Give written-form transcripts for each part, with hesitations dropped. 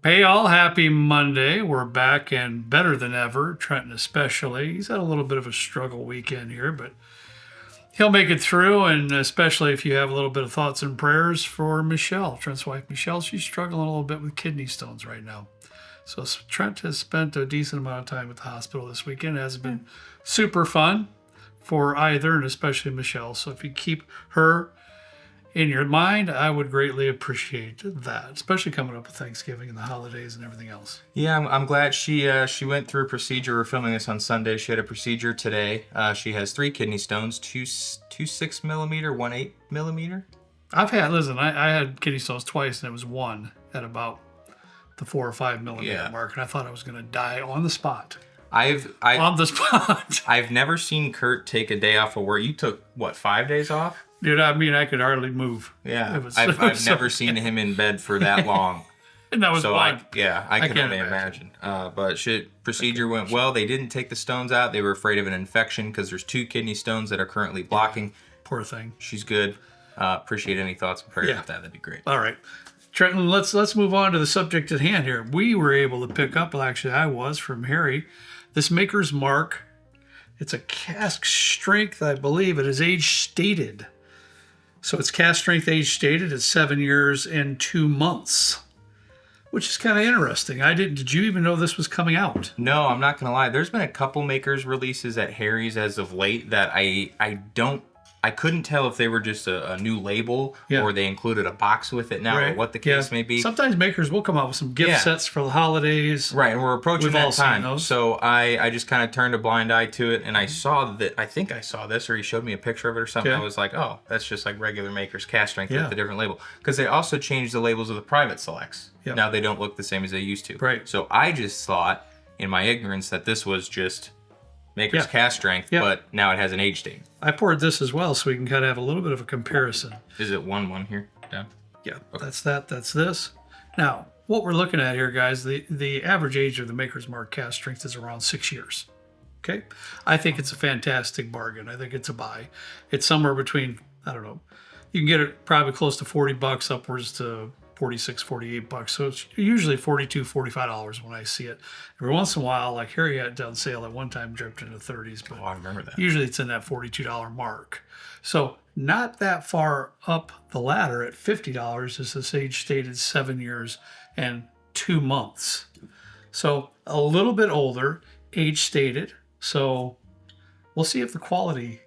Hey, all happy Monday. We're back and better than ever. Trenton, especially. He's had a little bit of a struggle weekend here, but he'll make it through. And especially if you have a little bit of thoughts and prayers for Michelle, Trent's wife, Michelle. She's struggling a little bit with kidney stones right now. So Trent has spent a decent amount of time at the hospital this weekend. It hasn't been super fun for either, and especially Michelle. So if you keep her in your mind, I would greatly appreciate that, especially coming up with Thanksgiving and the holidays and everything else. Yeah, I'm glad she went through a procedure. We're filming this on Sunday. She had a procedure today. She has 3 kidney stones, two 6mm, one 8mm. I had kidney stones twice, and it was one at about the 4 or 5mm mark, and I thought I was going to die on the spot. On the spot. I've never seen Kurt take a day off of work. You took, what, 5 days off? Dude, I mean, I could hardly move. Yeah, I've never seen him in bed for that long. And that was so one. I can only imagine. But procedure went well. They didn't take the stones out. They were afraid of an infection because there's 2 kidney stones that are currently blocking. Poor thing. She's good. Appreciate any thoughts and prayers with that. That'd be great. All right. Trenton, let's move on to the subject at hand here. We were able to pick up, well, actually I was, from Harry, this Maker's Mark. It's a cask strength, I believe. It is age stated. So it's cask strength age stated. It's 7 years and 2 months, which is kind of interesting. Did you even know this was coming out? No, I'm not going to lie. There's been a couple Makers releases at Harry's as of late that I couldn't tell if they were just a new label or they included a box with it now or what the case may be. Sometimes Makers will come out with some gift sets for the holidays. Right, and we're approaching that time. So I just kind of turned a blind eye to it, and I saw that, I think I saw this, or he showed me a picture of it or something. I was like, oh, that's just like regular Makers cask strength with a different label. Because they also changed the labels of the private selects. Now they don't look the same as they used to. Right. So I just thought, in my ignorance, that this was just Maker's cask strength, but now it has an age date. I poured this as well, so we can kind of have a little bit of a comparison. Is it 1-1 here? Yeah. Yeah, okay. That's this. Now, what we're looking at here, guys, the average age of the Maker's Mark cask strength is around 6 years. Okay? I think it's a fantastic bargain. I think it's a buy. It's somewhere between, I don't know, you can get it probably close to $40 upwards to $46, $48. So it's usually $42, $45 when I see it. Every once in a while, like Harry had it on sale at one time, dropped into the 30s. But I remember that. Usually it's in that $42 mark. So not that far up the ladder at $50 is this age stated 7 years and 2 months. So a little bit older, age stated. So we'll see if the quality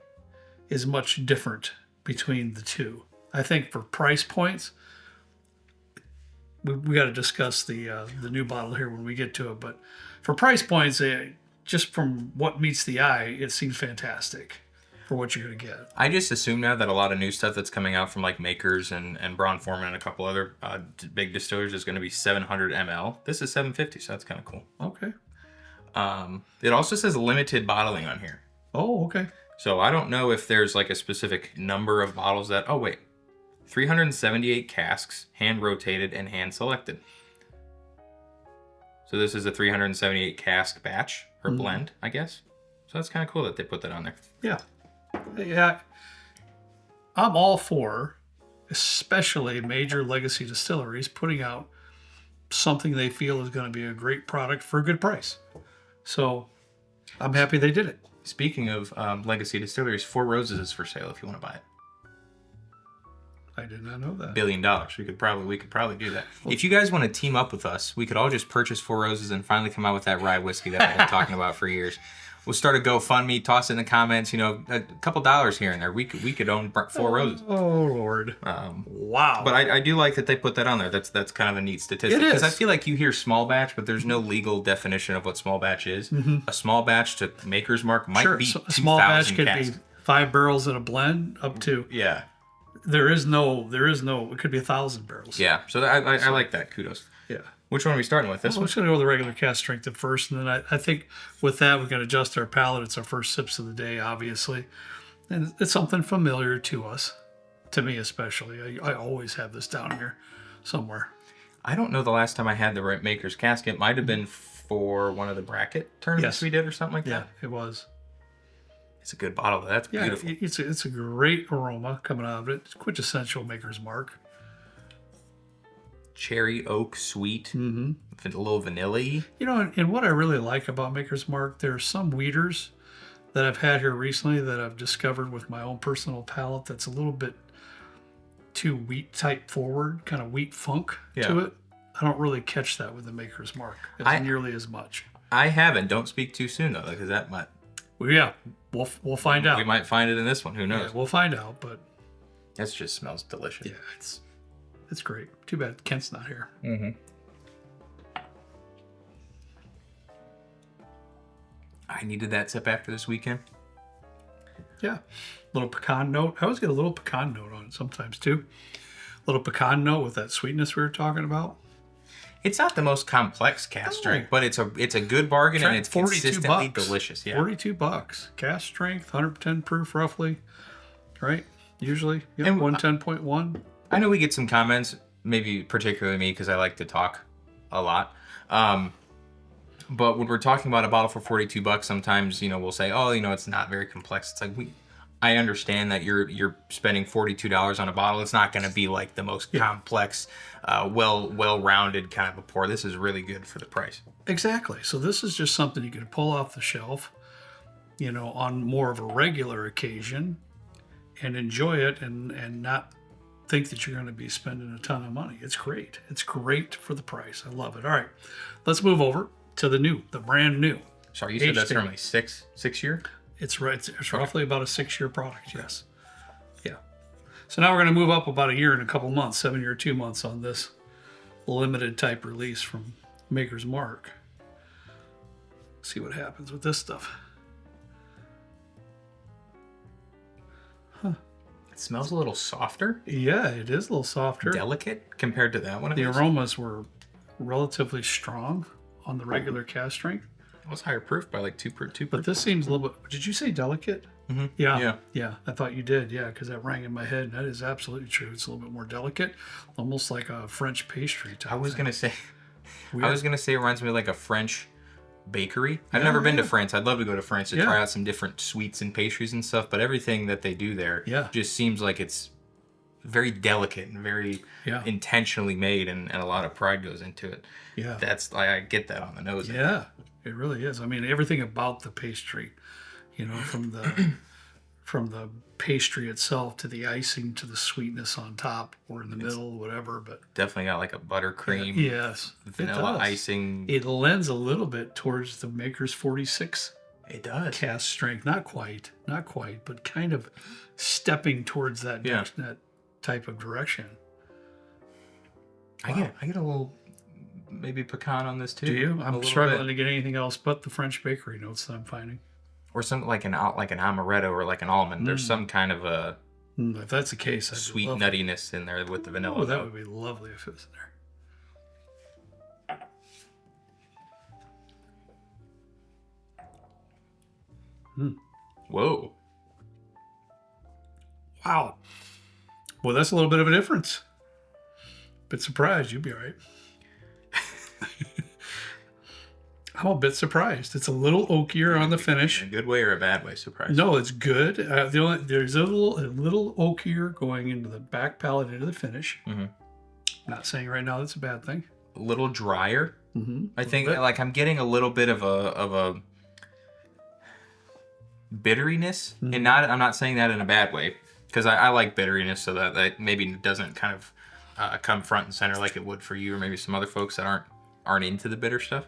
is much different between the two. I think for price points, we got to discuss the new bottle here when we get to it. But for price points, just from what meets the eye, it seems fantastic for what you're going to get. I just assume now that a lot of new stuff that's coming out from like Makers and Brown-Forman and a couple other big distillers is going to be 700 ml. This is 750, so that's kind of cool. Okay. It also says limited bottling on here. Oh, okay. So I don't know if there's like a specific number of bottles that... Oh, wait. 378 casks, hand-rotated and hand-selected. So this is a 378 cask batch, or blend, I guess. So that's kind of cool that they put that on there. Yeah. Yeah. I'm all for, especially major legacy distilleries, putting out something they feel is going to be a great product for a good price. So I'm happy they did it. Speaking of legacy distilleries, Four Roses is for sale if you want to buy it. I did not know that. $1 billion. We could probably do that. If you guys want to team up with us, we could all just purchase Four Roses and finally come out with that rye whiskey that I've been talking about for years. We'll start a GoFundMe, toss it in the comments, a couple dollars here and there. We could own Four Roses. Oh, Lord. Wow. But I do like that they put that on there. That's kind of a neat statistic. It is. Because I feel like you hear small batch, but there's no legal definition of what small batch is. A small batch to Maker's Mark might be 2,000 small batch could casks. be 5 barrels in a blend up to... Yeah. There is no, it could be 1,000 barrels. Yeah, so I like that. Kudos. Yeah. Which one are we starting with? This one? I'm just going to go with the regular cask strength at first. And then I think with that, we can adjust our palate. It's our first sips of the day, obviously. And it's something familiar to us, to me especially. I always have this down here somewhere. I don't know the last time I had the right Maker's cask. It might have been for one of the bracket tournaments we did or something like that. Yeah, it was. It's a good bottle, though. That's beautiful. It's a great aroma coming out of it. It's quintessential Maker's Mark. cherry oak sweet, a little vanilla-y. You know, and what I really like about Maker's Mark, there's some wheaters that I've had here recently that I've discovered with my own personal palate that's a little bit too wheat type forward, kind of wheat funk to it. I don't really catch that with the Maker's Mark nearly as much. I haven't. Don't speak too soon though, because that might. Well, yeah, we'll find out. We might find it in this one. Who knows? Yeah, we'll find out. But that just smells delicious. Yeah, it's great. Too bad Kent's not here. I needed that sip after this weekend. Yeah, little pecan note. I always get a little pecan note on it sometimes too. Little pecan note with that sweetness we were talking about. It's not the most complex cask strength, but it's a good bargain and it's consistently delicious. Yeah, $42. Cask strength, 110 proof roughly, right? Usually, and 110.1. I know we get some comments, maybe particularly me because I like to talk a lot. But when we're talking about a bottle for $42, sometimes we'll say, oh, it's not very complex. It's like I understand that you're spending $42 on a bottle. It's not going to be like the most complex, well-rounded kind of a pour. This is really good for the price. Exactly. So this is just something you can pull off the shelf, on more of a regular occasion, and enjoy it, and not think that you're going to be spending a ton of money. It's great. It's great for the price. I love it. All right, let's move over to the brand new. Sorry, you said that's normally six year? It's right. It's roughly about a 6-year product. Yes. Yeah. So now we're going to move up about a year and a couple months, 7 year, 2 months on this limited type release from Maker's Mark. See what happens with this stuff. It smells a little softer. Yeah, it is a little softer. Delicate compared to that one. The aromas were relatively strong on the regular cask strength. It was higher proof by like 2 proof. But this seems a little bit. Did you say delicate? Mm-hmm. Yeah. I thought you did. Yeah, because that rang in my head. That is absolutely true. It's a little bit more delicate, almost like a French pastry type. I was gonna say it reminds me of like a French bakery. I've never been to France. I'd love to go to France to try out some different sweets and pastries and stuff. But everything that they do there just seems like it's very delicate and very intentionally made, and a lot of pride goes into it. Yeah, that's I get that on the nose. Yeah, it really is. I mean, everything about the pastry, from the pastry itself to the icing to the sweetness on top or in the middle, whatever. But definitely got like a buttercream. Yes, vanilla icing. It lends a little bit towards the Maker's 46. It does. Cask strength, not quite, but kind of stepping towards that that type of direction. Wow. I get a little maybe pecan on this too. Do you? I'm struggling to get anything else but the French bakery notes that I'm finding. Or something like an amaretto or like an almond. There's some kind of a if that's the case, sweet nuttiness in there with the vanilla. Oh, that would be lovely if it was in there. Whoa. Wow. Well, that's a little bit of a difference. Bit surprised. You'll be all right. I'm a bit surprised. It's a little oakier on the finish. In a good way or a bad way, surprised? No, it's good. There's a little oakier going into the back palate into the finish. Mm-hmm. Not saying right now that's a bad thing. A little drier. Mm-hmm. I think like I'm getting a little bit of a bitteriness, and I'm not saying that in a bad way, because I like bitteriness, so that maybe doesn't kind of come front and center like it would for you or maybe some other folks that aren't into the bitter stuff.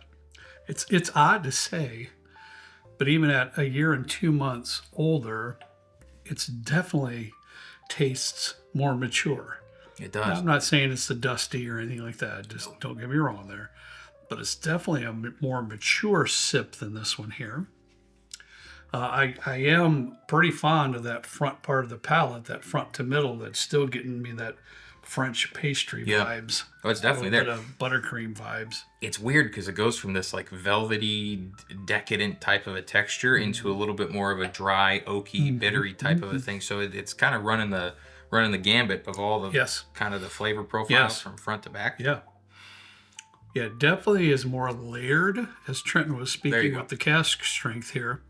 It's odd to say, but even at a year and 2 months older, it's definitely tastes more mature. It does. Now, I'm not saying it's the dusty or anything like that. Just don't get me wrong there, but it's definitely a more mature sip than this one here. I am pretty fond of that front part of the palate, that front to middle, that's still getting me that French pastry vibes. Oh, it's definitely there. A bit of buttercream vibes. It's weird because it goes from this like velvety, decadent type of a texture into a little bit more of a dry, oaky, bittery type of a thing. So it's kind of running the gambit of all the kind of the flavor profiles from front to back. Yeah. Yeah, it definitely is more layered, as Trenton was speaking with the cask strength here.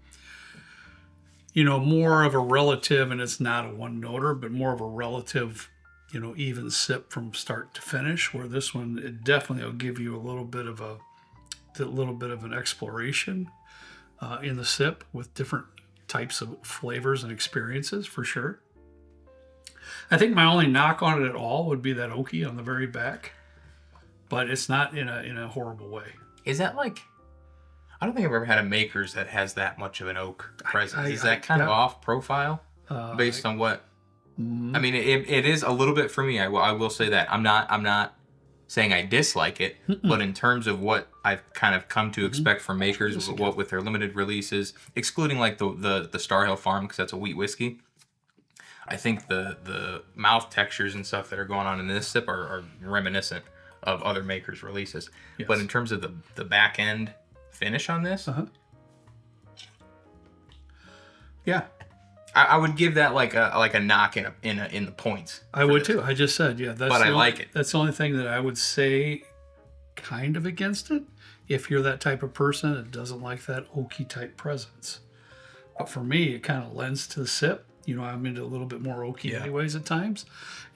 More of a relative, and it's not a one-noter, but more of a relative even sip from start to finish. Where this one, it definitely will give you a little bit of an exploration in the sip with different types of flavors and experiences for sure. I think my only knock on it at all would be that oaky on the very back, but it's not in a horrible way. Is that like? I don't think I've ever had a Makers that has that much of an oak presence. Is that kind of off profile based on what? I mean, it is a little bit for me. I will say that I'm not saying I dislike it, but in terms of what I've kind of come to expect from Makers, what with their limited releases, excluding like the Star Hill Farm because that's a wheat whiskey. I think the mouth textures and stuff that are going on in this sip are reminiscent of other Makers releases. Yes. But in terms of the back end finish on this, yeah. I would give that like a knock in the points. I would too. I just said, yeah. But I like it. That's the only thing that I would say kind of against it. If you're that type of person that doesn't like that oaky type presence. But for me, it kind of lends to the sip. I'm into a little bit more oaky anyways at times.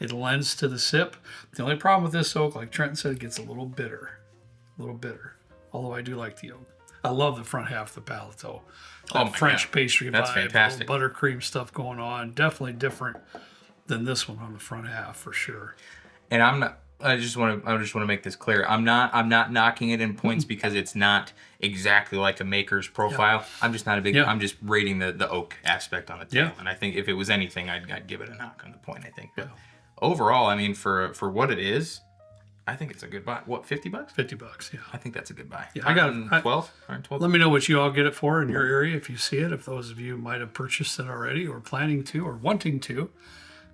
It lends to the sip. The only problem with this oak, like Trenton said, it gets a little bitter. Although I do like the oak. I love the front half of the palate though. French pastry That's vibe, fantastic. Buttercream stuff going on. Definitely different than this one on the front half for sure. And I just want to make this clear. I'm not knocking it in points because it's not exactly like a Maker's profile. Yeah. I'm just not a big. Yeah. I'm just rating the oak aspect on the tail. Yeah. And I think if it was anything, I'd give it a knock on the point. I think. But overall, I mean, for what it is, I think it's a good buy. What, $50? $50, yeah. I think that's a good buy. Yeah, I got 12. Let me know what you all get it for in your area if you see it. If those of you might have purchased it already or planning to or wanting to.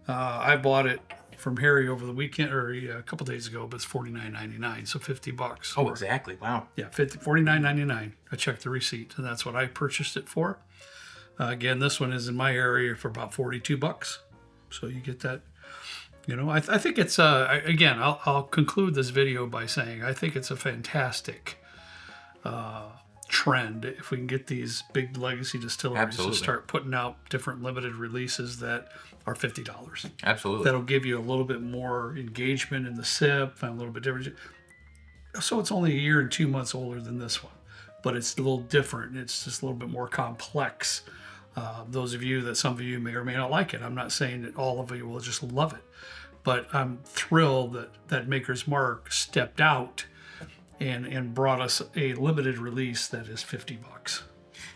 I bought it from Harry over the weekend or a couple days ago, but it's $49.99, so $50. Oh, exactly! Wow. Yeah, $49.99. I checked the receipt, and that's what I purchased it for. Again, this one is in my area for about $42, so you get that. I think it's again. I'll conclude this video by saying I think it's a fantastic trend if we can get these big legacy distilleries to start putting out different limited releases that are $50. Absolutely, that'll give you a little bit more engagement in the sip and a little bit different. So it's only a year and 2 months older than this one, but it's a little different. It's just a little bit more complex. Some of you may or may not like it. I'm not saying that all of you will just love it, but I'm thrilled that Maker's Mark stepped out and brought us a limited release that is $50.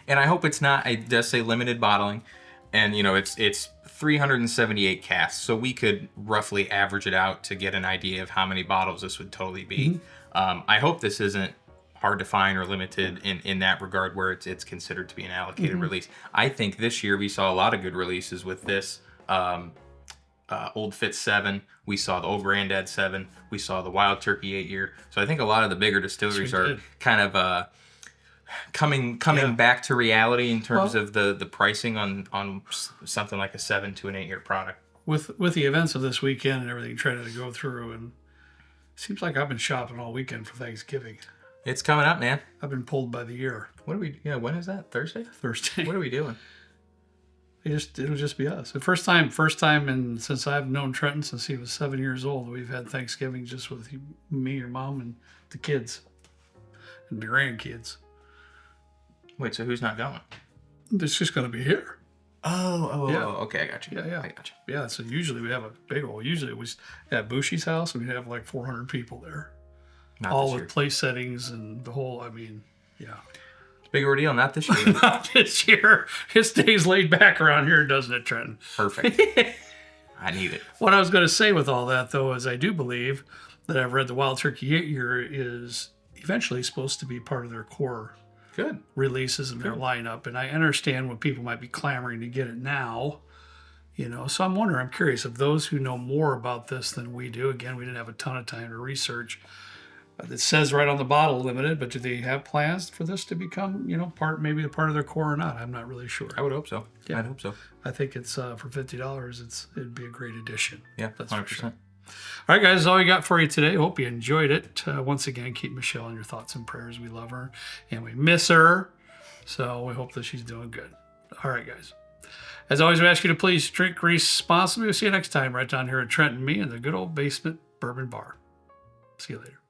And I hope it's not. It does say limited bottling, and it's 378 casks, so we could roughly average it out to get an idea of how many bottles this would totally be. Mm-hmm. I hope this isn't hard to find or limited in that regard where it's considered to be an allocated release. I think this year we saw a lot of good releases with this. Old Fitz 7, we saw the Old Granddad 7, we saw the Wild Turkey 8-year. So I think a lot of the bigger distilleries are kind of coming back to reality in terms of the pricing on something like a 7 to an 8-year product. With the events of this weekend and everything trying to go through, and it seems like I've been shopping all weekend for Thanksgiving. It's coming up, man. I've been pulled by the ear. When is that? Thursday? Thursday. What are we doing? It'll just be us. The first time, and since I've known Trenton since he was 7 years old, we've had Thanksgiving just with me, your mom, and the kids, and the grandkids. Wait, so who's not going? It's just going to be here. Oh, okay, I got you. Yeah. I got you. Yeah, so usually we have a big old. Usually it was at Bushy's house, and we'd have like 400 people there, all with place settings and the whole. I mean, yeah. Big ordeal, not this year. Not this year. It stays laid back around here, doesn't it, Trenton? Perfect. I need it. What I was going to say with all that, though, is I do believe that I've read the Wild Turkey 8-year is eventually supposed to be part of their core releases in their lineup. And I understand when people might be clamoring to get it now, So I'm curious of those who know more about this than we do. Again, we didn't have a ton of time to research. It says right on the bottle limited, but do they have plans for this to become, maybe a part of their core or not? I'm not really sure. I would hope so. Yeah. I'd hope so. I think it's for $50. It'd be a great addition. Yeah, that's 100%. For sure. All right, guys, that's all we got for you today. Hope you enjoyed it. Once again, keep Michelle in your thoughts and prayers. We love her and we miss her. So we hope that she's doing good. All right, guys. As always, we ask you to please drink responsibly. We'll see you next time right down here at Trent and me in the good old basement bourbon bar. See you later.